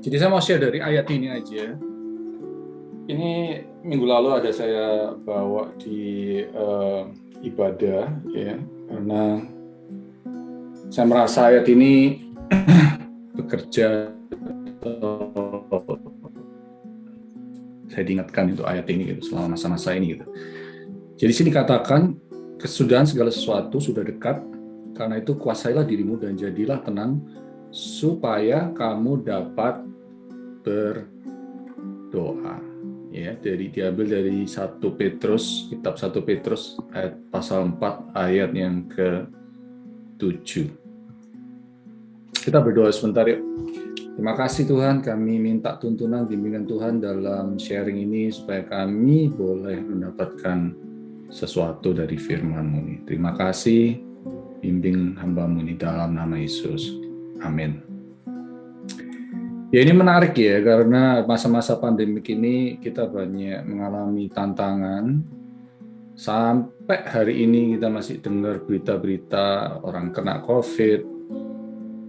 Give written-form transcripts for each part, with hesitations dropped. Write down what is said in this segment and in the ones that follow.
Jadi saya mau share dari ayat ini aja. Ini minggu lalu ada saya bawa di ibadah, ya, karena saya merasa ayat ini bekerja. Saya diingatkan itu ayat ini gitu selama masa-masa ini gitu. Jadi sini katakan kesudahan segala sesuatu sudah dekat, karena itu kuasailah dirimu dan jadilah tenang supaya kamu dapat berdoa. Ya, diambil dari 1 Petrus, kitab 1 Petrus ayat pasal 4 ayat yang ke-7. Kita berdoa sebentar yuk. Terima kasih Tuhan, kami minta tuntunan bimbingan Tuhan dalam sharing ini supaya kami boleh mendapatkan sesuatu dari firman-Mu. Terima kasih, bimbing hamba-Mu ini dalam nama Yesus. Amin. Ya, ini menarik ya, karena masa-masa pandemik ini kita banyak mengalami tantangan. Sampai hari ini kita masih dengar berita-berita orang kena COVID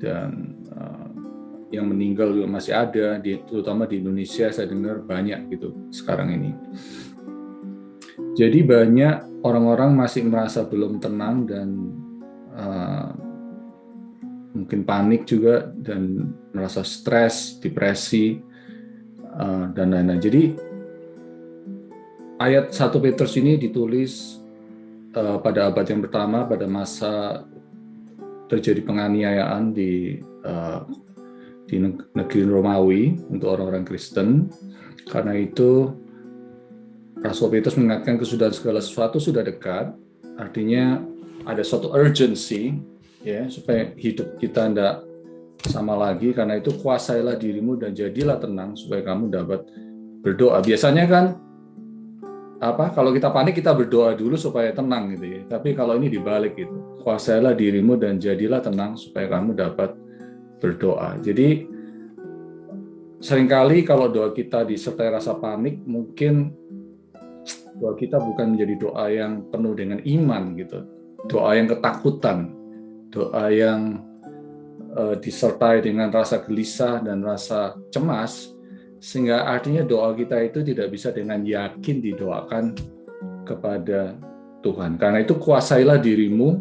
dan yang meninggal juga masih ada, terutama di Indonesia saya dengar banyak gitu sekarang ini. Jadi banyak orang-orang masih merasa belum tenang dan mungkin panik juga dan merasa stres, depresi, dan lain-lain. Jadi ayat 1 Petrus ini ditulis pada abad yang pertama, pada masa terjadi penganiayaan di negeri Romawi untuk orang-orang Kristen. Karena itu Rasul Petrus mengingatkan kesudahan segala sesuatu sudah dekat, artinya ada suatu urgency ya, supaya hidup kita tidak sama lagi. Karena itu kuasailah dirimu dan jadilah tenang supaya kamu dapat berdoa. Biasanya kan kalau kita panik kita berdoa dulu supaya tenang gitu ya. Tapi kalau ini dibalik gitu, kuasailah dirimu dan jadilah tenang supaya kamu dapat berdoa. Jadi seringkali kalau doa kita disertai rasa panik, mungkin doa kita bukan menjadi doa yang penuh dengan iman gitu, doa yang ketakutan, doa yang disertai dengan rasa gelisah dan rasa cemas, sehingga artinya doa kita itu tidak bisa dengan yakin didoakan kepada Tuhan. Karena itu kuasailah dirimu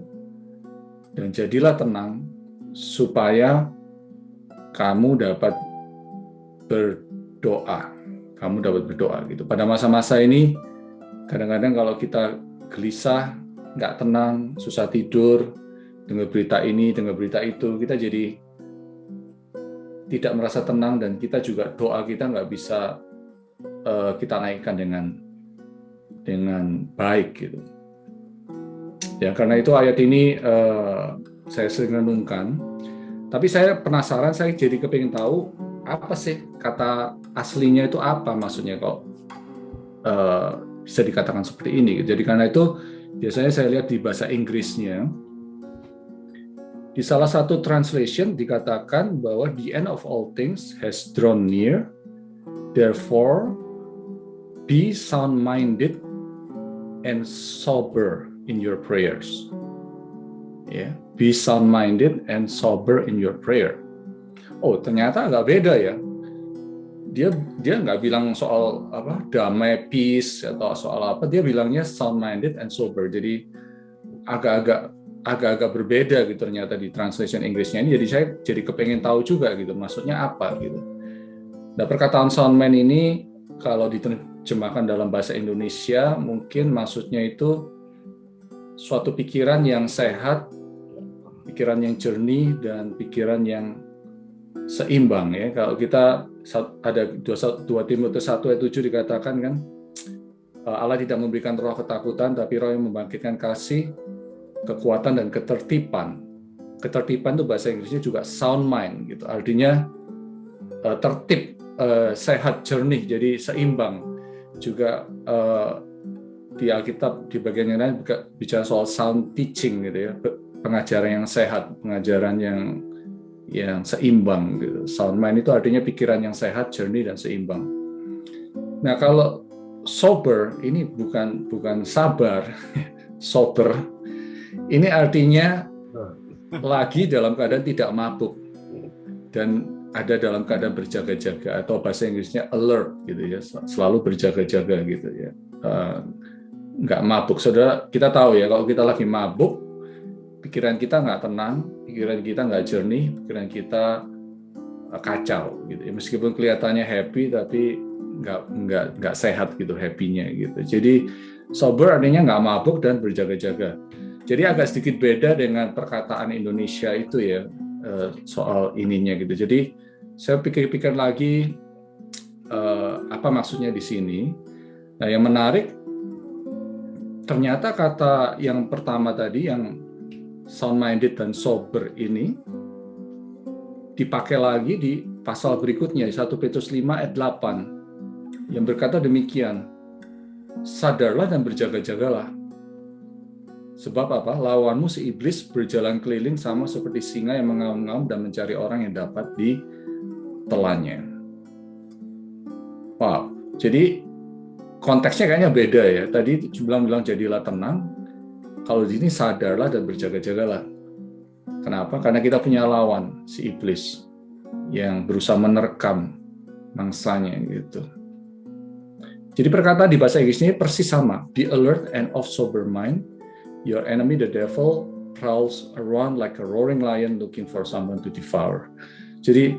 dan jadilah tenang supaya kamu dapat berdoa. Kamu dapat berdoa gitu. Pada masa-masa ini, kadang-kadang kalau kita gelisah, nggak tenang, susah tidur, dengar berita ini, dengar berita itu, kita jadi tidak merasa tenang dan kita juga doa kita nggak bisa kita naikkan dengan baik gitu. Ya, karena itu ayat ini saya sering renungkan. Tapi saya penasaran, saya jadi kepingin tahu apa sih kata aslinya itu apa, maksudnya kok bisa dikatakan seperti ini. Jadi karena itu biasanya saya lihat di bahasa Inggrisnya, di salah satu translation dikatakan bahwa the end of all things has drawn near, therefore be sound-minded and sober in your prayers. Ya, be sound-minded and sober in your prayer. Oh, ternyata agak beda ya. Dia nggak bilang soal damai, peace atau soal apa. Dia bilangnya sound-minded and sober. Jadi agak-agak berbeda gitu ternyata di translation Inggrisnya ini. Jadi saya jadi kepengen tahu juga gitu maksudnya apa gitu. Nah, perkataan sound mind ini kalau diterjemahkan dalam bahasa Indonesia mungkin maksudnya itu suatu pikiran yang sehat, pikiran yang jernih, dan pikiran yang seimbang ya. Kalau kita ada 2 Timotius 1 ayat 7 dikatakan kan, Allah tidak memberikan roh ketakutan, tapi roh yang membangkitkan kasih, kekuatan, dan ketertiban. Ketertiban itu bahasa Inggrisnya juga sound mind gitu. Artinya tertib, sehat, jernih, jadi seimbang. Juga di Alkitab di bagian yang lain bicara soal sound teaching gitu ya, pengajaran yang sehat, pengajaran yang seimbang gitu. Sound mind itu artinya pikiran yang sehat, jernih, dan seimbang. Nah, kalau sober ini bukan sabar, sober ini artinya lagi dalam keadaan tidak mabuk. Dan ada dalam keadaan berjaga-jaga, atau bahasa Inggrisnya alert gitu ya, selalu berjaga-jaga gitu ya. Nggak mabuk. Saudara, kita tahu ya, kalau kita lagi mabuk, pikiran kita nggak tenang, pikiran kita nggak jernih, pikiran kita kacau gitu ya. Meskipun kelihatannya happy, tapi nggak sehat gitu happy-nya gitu. Jadi sober artinya nggak mabuk dan berjaga-jaga. Jadi agak sedikit beda dengan perkataan Indonesia itu ya, soal ininya gitu. Jadi saya pikir-pikir lagi apa maksudnya di sini. Nah, yang menarik ternyata kata yang pertama tadi yang sound-minded dan sober ini dipakai lagi di pasal berikutnya, 1 Petrus 5 ayat 8, yang berkata demikian, sadarlah dan berjaga-jagalah. Sebab apa? Lawanmu si iblis berjalan keliling sama seperti singa yang mengaum-ngaum dan mencari orang yang dapat ditelannya. Wow, jadi konteksnya kayaknya beda ya. Tadi bilang jadilah tenang, kalau di sini sadarlah dan berjaga-jagalah. Kenapa? Karena kita punya lawan, si iblis, yang berusaha menerkam mangsanya gitu. Jadi perkataan di bahasa Inggris ini persis sama. Be alert and of sober mind. Your enemy, the devil, prowls around like a roaring lion looking for someone to devour. Jadi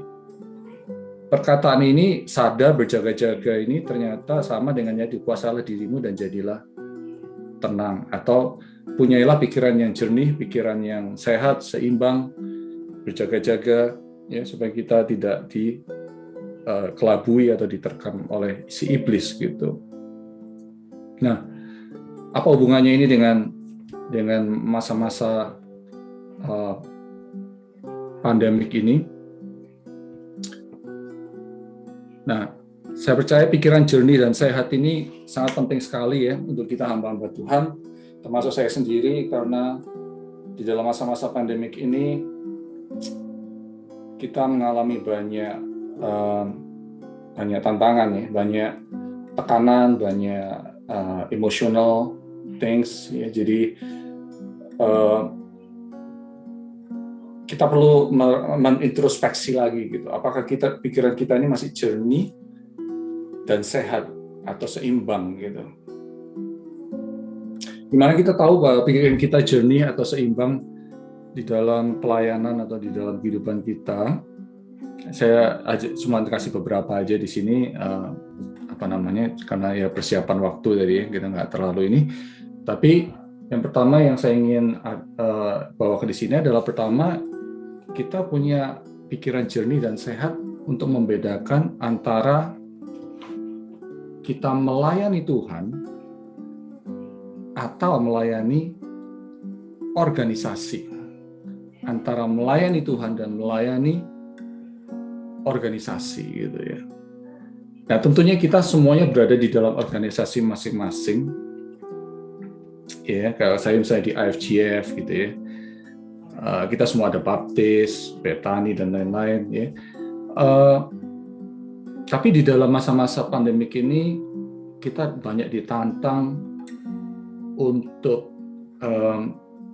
perkataan ini, sadar, berjaga-jaga ini ternyata sama dengannya dikuasailah dirimu dan jadilah tenang. Atau punyailah pikiran yang jernih, pikiran yang sehat, seimbang, berjaga-jaga, ya, supaya kita tidak dikelabui atau diterkam oleh si iblis gitu. Nah, apa hubungannya ini dengan masa-masa pandemik ini? Nah, saya percaya pikiran jernih dan sehat ini sangat penting sekali ya untuk kita hamba-hamba Tuhan, termasuk saya sendiri, karena di dalam masa-masa pandemik ini kita mengalami banyak tantangan ya, banyak tekanan, banyak emotional things ya. Jadi kita perlu menintrospeksi lagi gitu. Apakah pikiran kita ini masih jernih dan sehat atau seimbang gitu. Gimana kita tahu bahwa pikiran kita jernih atau seimbang di dalam pelayanan atau di dalam kehidupan kita? Saya cuma kasih beberapa aja di sini, karena ya persiapan waktu tadi ya, kita nggak terlalu ini. Tapi yang pertama yang saya ingin bawa ke di sini adalah, pertama, kita punya pikiran jernih dan sehat untuk membedakan antara kita melayani Tuhan atau melayani organisasi. Antara melayani Tuhan dan melayani organisasi gitu ya. Nah, tentunya kita semuanya berada di dalam organisasi masing-masing. Ya, kalau saya misalnya di IFGF gitu ya. Kita semua ada baptis, Betani dan lain-lain ya. Tapi di dalam masa-masa pandemik ini kita banyak ditantang untuk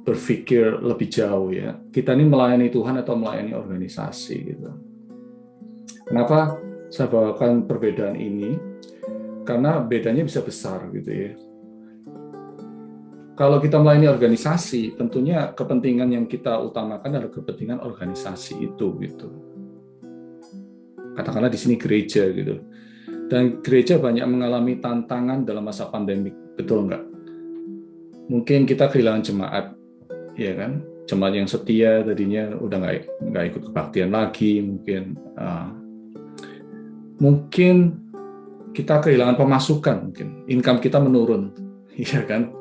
berpikir lebih jauh ya. Kita ini melayani Tuhan atau melayani organisasi gitu. Kenapa saya bawakan perbedaan ini? Karena bedanya bisa besar gitu ya. Kalau kita melayani organisasi, tentunya kepentingan yang kita utamakan adalah kepentingan organisasi itu gitu. Katakanlah di sini gereja gitu. Dan gereja banyak mengalami tantangan dalam masa pandemik, betul nggak? Mungkin kita kehilangan jemaat, ya kan? Jemaat yang setia tadinya udah nggak ikut kebaktian lagi, mungkin kita kehilangan pemasukan, mungkin income kita menurun, ya kan?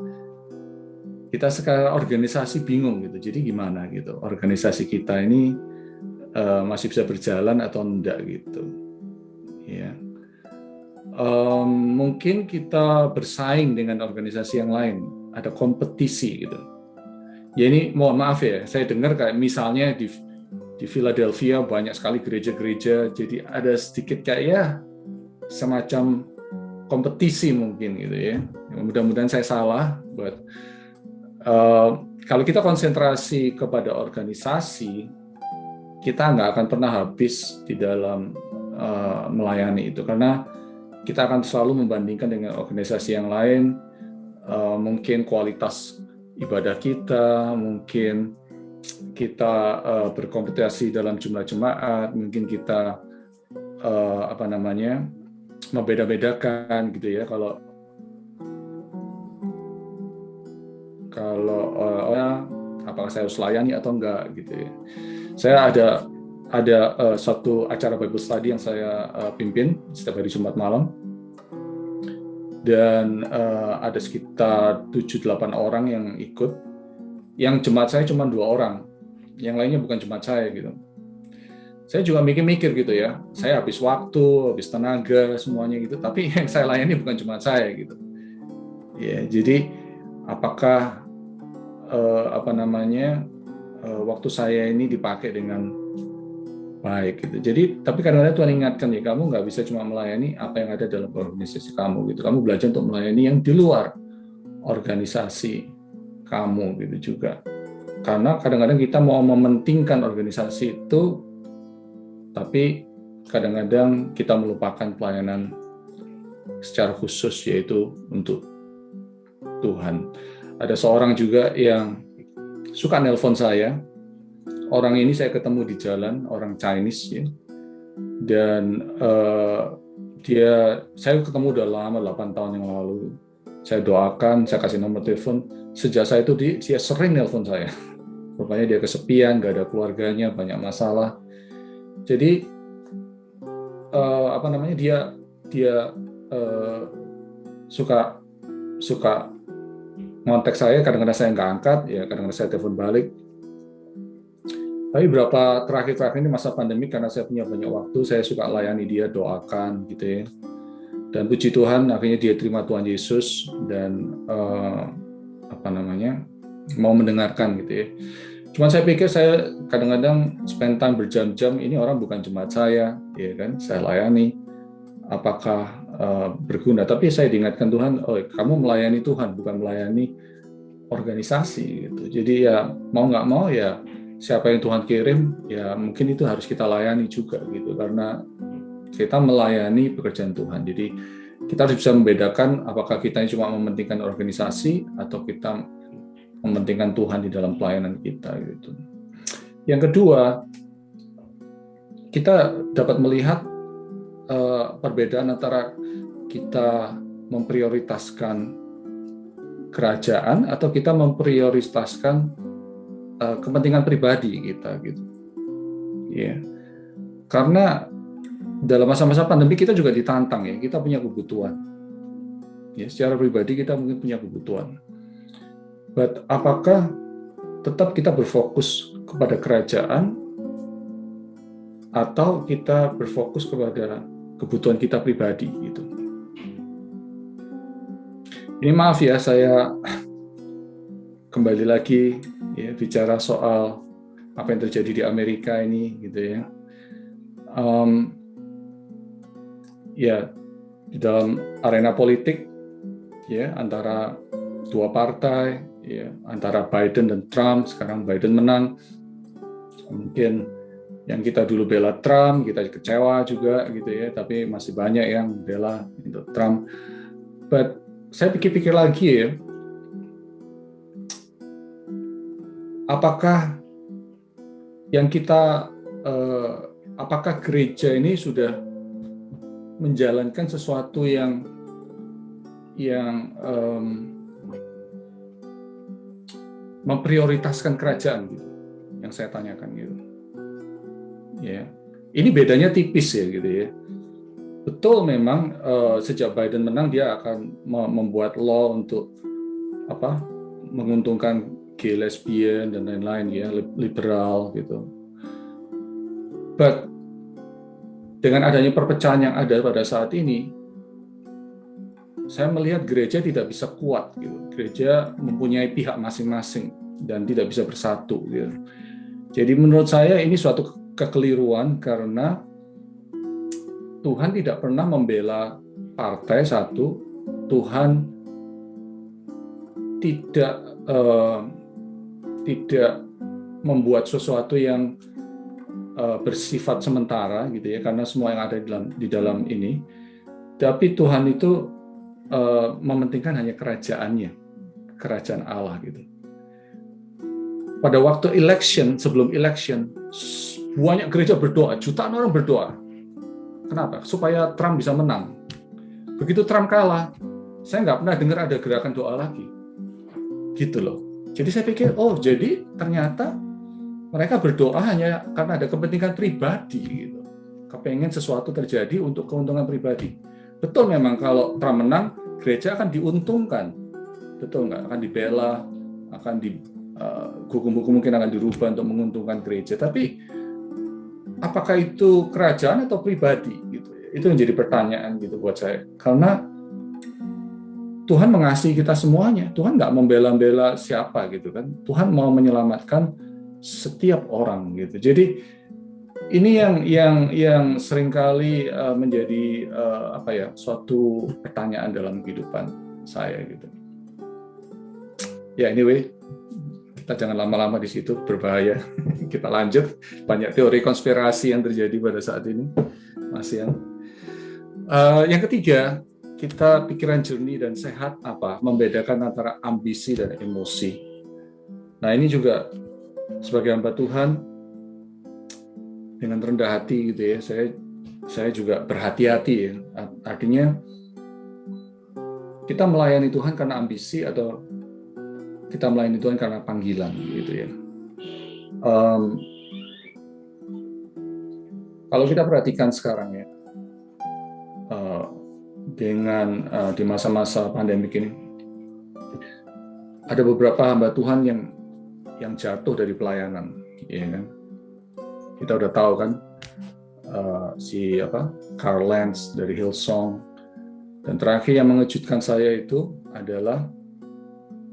Kita sekarang organisasi bingung gitu, jadi gimana gitu? Organisasi kita ini masih bisa berjalan atau enggak gitu? Ya, mungkin kita bersaing dengan organisasi yang lain, ada kompetisi gitu. Ya ini mohon maaf ya, saya dengar kayak misalnya di Philadelphia banyak sekali gereja-gereja, jadi ada sedikit kayak ya semacam kompetisi mungkin gitu ya. Mudah-mudahan saya salah, buat kalau kita konsentrasi kepada organisasi, kita nggak akan pernah habis di dalam melayani itu, karena kita akan selalu membandingkan dengan organisasi yang lain. Mungkin kualitas ibadah kita, mungkin kita berkompetisi dalam jumlah jemaat, mungkin kita membeda-bedakan gitu ya. Kalau apakah saya harus layani atau enggak gitu ya. Saya ada satu acara Bible study yang saya pimpin setiap hari Jumat malam, dan ada sekitar 7-8 orang yang ikut. Yang jemaat saya cuma 2 orang, yang lainnya bukan jemaat saya gitu. Saya juga mikir-mikir gitu ya, saya habis waktu, habis tenaga, semuanya gitu, tapi yang saya layani bukan jemaat saya gitu. Ya, jadi apakah waktu saya ini dipakai dengan baik gitu. Jadi tapi kadang-kadang Tuhan ingatkan ya, kamu nggak bisa cuma melayani apa yang ada dalam organisasi kamu gitu. Kamu belajar untuk melayani yang di luar organisasi kamu gitu juga. Karena kadang-kadang kita mau mementingkan organisasi itu, tapi kadang-kadang kita melupakan pelayanan secara khusus, yaitu untuk Tuhan. Ada seorang juga yang suka nelpon saya. Orang ini saya ketemu di jalan, orang Chinese ya. Dan saya ketemu udah lama, 8 tahun yang lalu. Saya doakan, saya kasih nomor telepon. Sejak saya itu dia sering nelpon saya. Rupanya dia kesepian, gak ada keluarganya, banyak masalah. Jadi dia suka ngontak saya, kadang-kadang saya nggak angkat, ya kadang-kadang saya telepon balik. Tapi berapa terakhir ini masa pandemi, karena saya punya banyak waktu, saya suka layani dia, doakan gitu ya. Dan puji Tuhan, akhirnya dia terima Tuhan Yesus dan mau mendengarkan gitu ya. Cuman saya pikir, saya kadang-kadang spend time berjam-jam, ini orang bukan jemaat saya, ya kan? Saya layani, apakah berguna? Tapi saya diingatkan Tuhan, kamu melayani Tuhan, bukan melayani organisasi gitu. Jadi ya mau nggak mau ya, siapa yang Tuhan kirim ya mungkin itu harus kita layani juga gitu, karena kita melayani pekerjaan Tuhan. Jadi kita harus bisa membedakan apakah kita cuma mementingkan organisasi atau kita mementingkan Tuhan di dalam pelayanan kita gitu. Yang kedua, kita dapat melihat perbedaan antara kita memprioritaskan kerajaan atau kita memprioritaskan kepentingan pribadi kita gitu. Ya. Karena dalam masa-masa pandemi kita juga ditantang ya, kita punya kebutuhan. Ya, secara pribadi kita mungkin punya kebutuhan. But apakah tetap kita berfokus kepada kerajaan atau kita berfokus kepada kebutuhan kita pribadi gitu. Ini maaf ya, saya kembali lagi ya bicara soal apa yang terjadi di Amerika ini gitu ya. Ya, di dalam arena politik ya, antara dua partai ya, antara Biden dan Trump. Sekarang Biden menang. Mungkin yang kita dulu bela Trump, kita kecewa juga gitu ya, tapi masih banyak yang bela untuk Trump. But saya pikir-pikir lagi ya, apakah gereja ini sudah menjalankan sesuatu yang memprioritaskan kerajaan gitu, yang saya tanyakan gitu. Ya, ini bedanya tipis ya gitu ya. Betul, memang sejak Biden menang dia akan membuat law untuk menguntungkan gay, lesbian dan lain-lain ya, liberal gitu. But dengan adanya perpecahan yang ada pada saat ini, saya melihat gereja tidak bisa kuat gitu. Gereja mempunyai pihak masing-masing dan tidak bisa bersatu gitu. Jadi menurut saya ini suatu kekeliruan, karena Tuhan tidak pernah membela partai satu. Tuhan tidak membuat sesuatu yang bersifat sementara gitu ya, karena semua yang ada di dalam ini. Tapi Tuhan itu mementingkan hanya kerajaannya, kerajaan Allah gitu. Pada waktu election, sebelum election, banyak gereja berdoa, jutaan orang berdoa. Kenapa? Supaya Trump bisa menang. Begitu Trump kalah, saya nggak pernah dengar ada gerakan doa lagi. Gitu loh. Jadi saya pikir, oh jadi ternyata mereka berdoa hanya karena ada kepentingan pribadi gitu. Kepengen sesuatu terjadi untuk keuntungan pribadi. Betul memang kalau Trump menang, gereja akan diuntungkan. Betul nggak? Akan dibela, akan hukum-hukum mungkin akan dirubah untuk menguntungkan gereja. Tapi apakah itu kerajaan atau pribadi gitu? Itu yang jadi pertanyaan gitu buat saya. Karena Tuhan mengasihi kita semuanya. Tuhan nggak membela-bela siapa gitu kan. Tuhan mau menyelamatkan setiap orang gitu. Jadi ini yang seringkali menjadi suatu pertanyaan dalam kehidupan saya gitu. Ya anyway, kita jangan lama-lama di situ, berbahaya. Kita lanjut, banyak teori konspirasi yang terjadi pada saat ini, Mas Ian. Yang ketiga, kita pikiran jernih dan sehat apa? Membedakan antara ambisi dan emosi. Nah ini juga sebagai hamba Tuhan dengan rendah hati gitu ya, saya juga berhati-hati ya. Artinya kita melayani Tuhan karena ambisi atau kita melayani Tuhan karena panggilan gitu ya. Kalau kita perhatikan sekarang ya, dengan di masa-masa pandemik ini, ada beberapa hamba Tuhan yang jatuh dari pelayanan, ya kan? Kita udah tahu kan, Carl Lentz dari Hillsong, dan terakhir yang mengejutkan saya itu adalah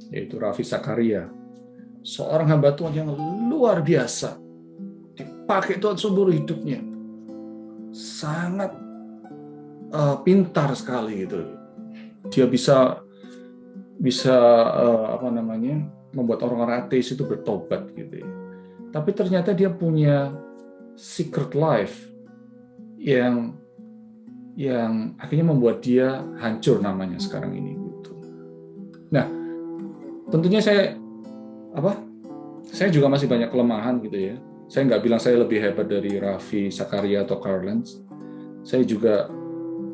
yaitu Ravi Zakaria, seorang hamba Tuhan yang luar biasa, dipakai Tuhan seumur hidupnya, sangat pintar sekali gitu. Dia bisa membuat orang-orang ateis itu bertobat gitu ya. Tapi ternyata dia punya secret life yang akhirnya membuat dia hancur namanya sekarang ini gitu. Nah, tentunya saya juga masih banyak kelemahan gitu ya. Saya nggak bilang saya lebih hebat dari Ravi Zakaria atau Carl Lentz. Saya juga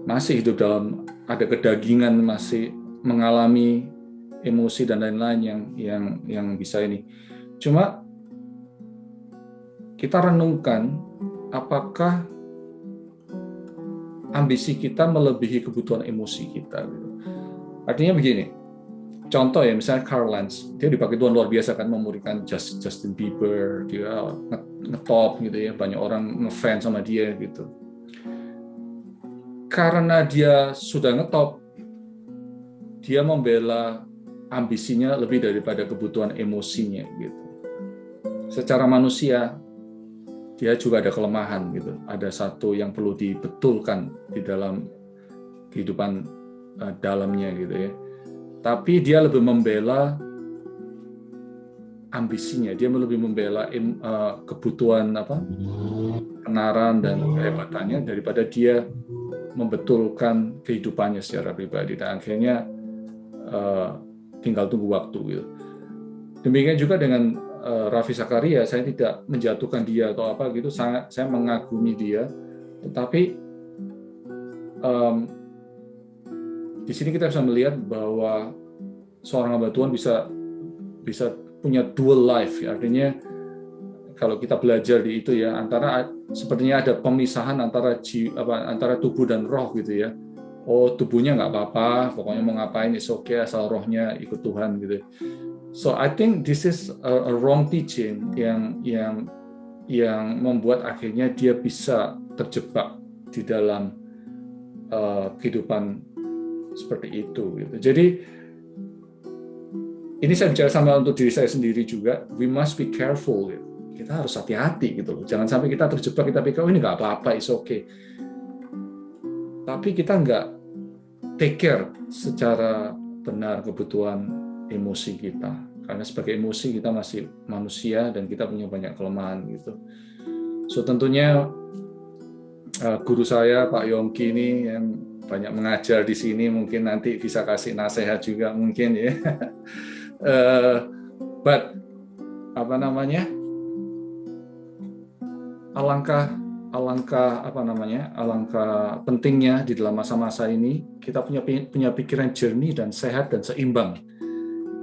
masih hidup dalam ada kedagingan, masih mengalami emosi dan lain-lain yang bisa ini. Cuma kita renungkan apakah ambisi kita melebihi kebutuhan emosi kita. Artinya begini, contoh ya, misalnya Carl Lentz, dia dipakai Tuhan luar biasa kan, memurikan Justin Bieber, dia ngetop gitu ya, banyak orang ngefans sama dia gitu. Karena dia sudah ngetop, dia membela ambisinya lebih daripada kebutuhan emosinya gitu. Secara manusia, dia juga ada kelemahan gitu. Ada satu yang perlu dibetulkan di dalam kehidupan dalamnya gitu ya. Tapi dia lebih membela ambisinya, dia lebih membela kebutuhan kenaran dan kehebatannya daripada dia membetulkan kehidupannya secara pribadi. Dan akhirnya tinggal tunggu waktu gitu. Demikian juga dengan Ravi Zakaria, saya tidak menjatuhkan dia atau apa gitu, saya mengagumi dia, tetapi di sini kita bisa melihat bahwa seorang hamba Tuhan bisa punya dual life, ya. Artinya kalau kita belajar di itu ya, sepertinya ada pemisahan antara tubuh dan roh gitu ya. Oh, tubuhnya nggak apa-apa, pokoknya mau ngapain is okay asal rohnya ikut Tuhan gitu. So I think this is a wrong teaching yang membuat akhirnya dia bisa terjebak di dalam kehidupan seperti itu gitu. Jadi ini saya bicara sama untuk diri saya sendiri juga. We must be careful gitu. Kita harus hati-hati gitu loh. Jangan sampai kita terjebak, kita pikir oh ini nggak apa-apa, it's okay. Tapi kita nggak take care secara benar kebutuhan emosi kita. Karena sebagai emosi kita masih manusia dan kita punya banyak kelemahan gitu. So tentunya guru saya Pak Yongki ini yang banyak mengajar di sini mungkin nanti bisa kasih nasihat juga mungkin ya. But apa namanya? Alangkah pentingnya di dalam masa-masa ini kita punya pikiran jernih dan sehat dan seimbang.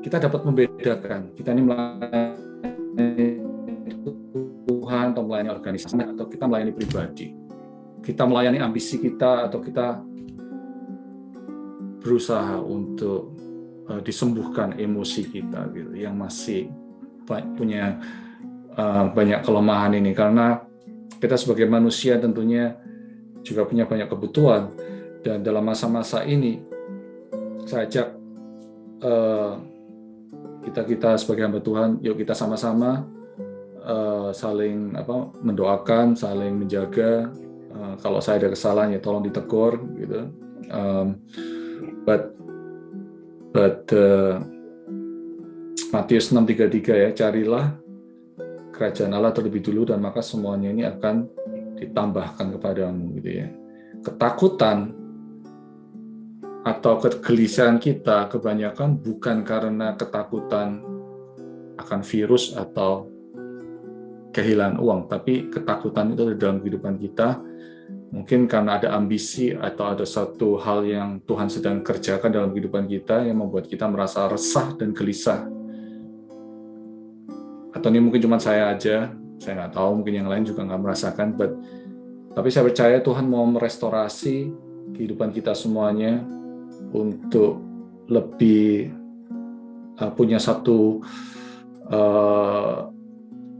Kita dapat membedakan kita ini melayani Tuhan atau melayani organisasi atau kita melayani pribadi. Kita melayani ambisi kita atau kita berusaha untuk disembuhkan emosi kita gitu yang masih punya banyak kelemahan ini, karena kita sebagai manusia tentunya juga punya banyak kebutuhan, dan dalam masa-masa ini saya ajak kita sebagai hamba Tuhan, yuk kita sama-sama saling mendoakan, saling menjaga. Kalau saya ada kesalahan ya tolong ditegur gitu. But Matius 6:33 ya, carilah kerajaan Allah terlebih dulu dan maka semuanya ini akan ditambahkan kepadamu gitu ya. Ketakutan atau kegelisahan kita kebanyakan bukan karena ketakutan akan virus atau kehilangan uang, tapi ketakutan itu ada dalam kehidupan kita mungkin karena ada ambisi atau ada satu hal yang Tuhan sedang kerjakan dalam kehidupan kita yang membuat kita merasa resah dan gelisah. Atau ini mungkin cuma saya aja, saya nggak tahu, mungkin yang lain juga nggak merasakan, tapi saya percaya Tuhan mau merestorasi kehidupan kita semuanya untuk lebih punya satu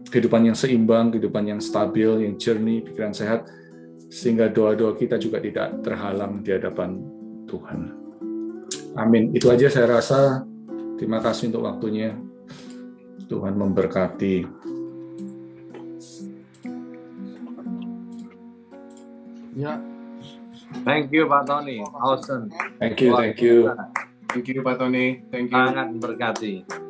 kehidupan yang seimbang, kehidupan yang stabil, yang jernih, pikiran sehat, sehingga doa-doa kita juga tidak terhalang di hadapan Tuhan. Amin. Itu aja saya rasa. Terima kasih untuk waktunya. Tuhan memberkati. Ya. Thank you Pak Tony. Awesome. Thank you. Thank you Pak Tony. Thank you. Sangat memberkati.